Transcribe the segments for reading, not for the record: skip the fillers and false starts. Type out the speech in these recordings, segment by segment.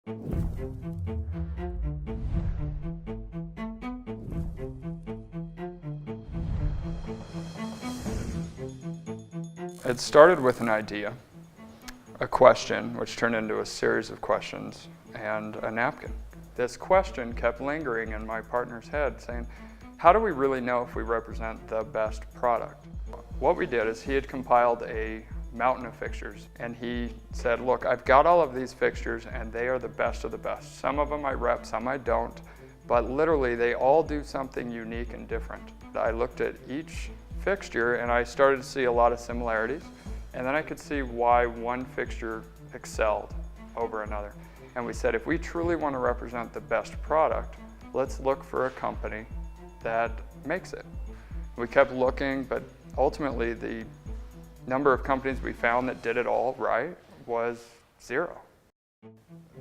It started with an idea, a question, which turned into a series of questions, and a napkin. This question kept lingering in my partner's head, saying, how do we really know if we represent the best product? What we did is he had compiled a mountain of fixtures, and he said, look, I've got all of these fixtures, and they are the best of the best. Some of them I rep, some I don't, but literally they all do something unique and different. I looked at each fixture and I started to see a lot of similarities, and then I could see why one fixture excelled over another. And we said, if we truly want to represent the best product, let's look for a company that makes it. We kept looking, but ultimately the number of companies we found that did it all right was 0.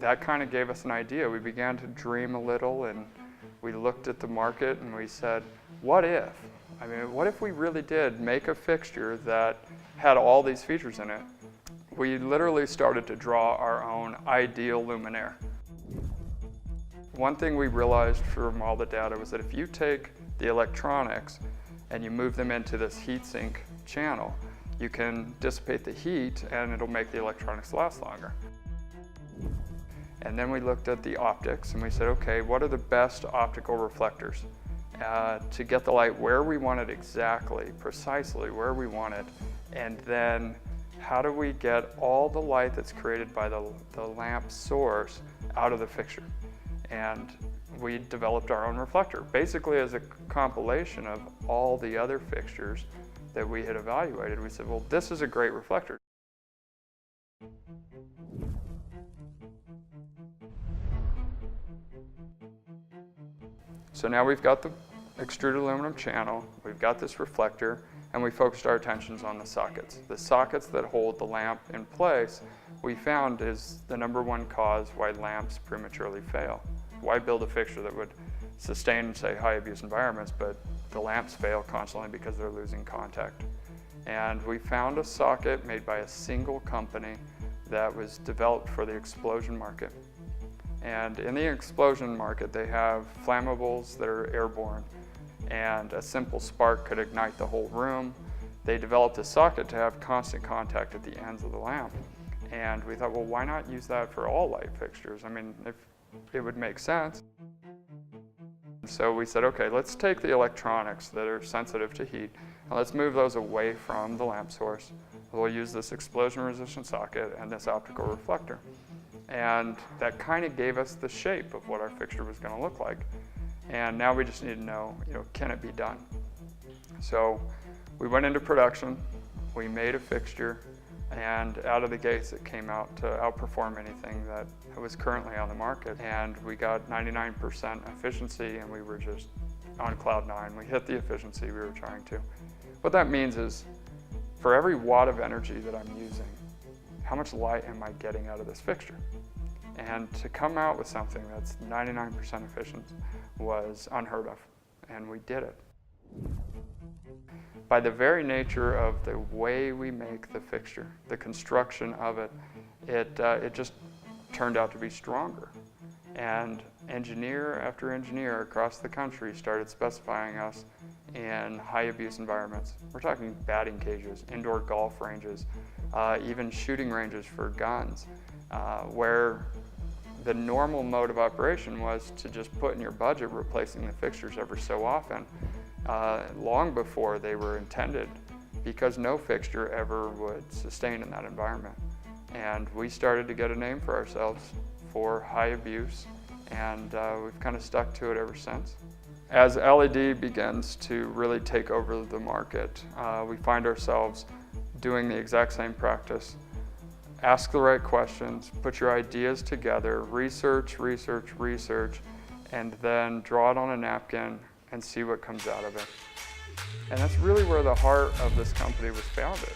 That kind of gave us an idea. We began to dream a little, and we looked at the market and we said, what if? I mean, what if we really did make a fixture that had all these features in it? We literally started to draw our own ideal luminaire. One thing we realized from all the data was that if you take the electronics and you move them into this heatsink channel, you can dissipate the heat and it'll make the electronics last longer. And then we looked at the optics and we said, okay, what are the best optical reflectors to get the light where we want it exactly, precisely where we want it, and then how do we get all the light that's created by the lamp source out of the fixture? And we developed our own reflector, basically as a compilation of all the other fixtures that we had evaluated. We said, well, this is a great reflector. So now we've got the extruded aluminum channel, we've got this reflector, and we focused our attentions on the sockets. The sockets that hold the lamp in place, we found is the #1 cause why lamps prematurely fail. Why build a fixture that would sustain, say, high abuse environments, but the lamps fail constantly because they're losing contact. And we found a socket made by a single company that was developed for the explosion market. And in the explosion market, they have flammables that are airborne, and a simple spark could ignite the whole room. They developed a socket to have constant contact at the ends of the lamp. And we thought, well, why not use that for all light fixtures? I mean, if it would make sense. So we said, okay, let's take the electronics that are sensitive to heat, and let's move those away from the lamp source. We'll use this explosion-resistant socket and this optical reflector. And that kind of gave us the shape of what our fixture was going to look like. And now we just need to know, can it be done? So we went into production, we made a fixture, and out of the gates it came out to outperform anything that was currently on the market. And we got 99% efficiency, and we were just on cloud 9. We hit the efficiency we were trying to. What that means is, for every watt of energy that I'm using, how much light am I getting out of this fixture? And to come out with something that's 99% efficient was unheard of, and we did it. By the very nature of the way we make the fixture, the construction of it, it just turned out to be stronger. And engineer after engineer across the country started specifying us in high abuse environments. We're talking batting cages, indoor golf ranges, even shooting ranges for guns, where the normal mode of operation was to just put in your budget replacing the fixtures ever so often, long before they were intended, because no fixture ever would sustain in that environment. And we started to get a name for ourselves for high abuse, and we've kind of stuck to it ever since. As LED begins to really take over the market, we find ourselves doing the exact same practice. Ask the right questions, put your ideas together, research, and then draw it on a napkin and see what comes out of it. And that's really where the heart of this company was founded.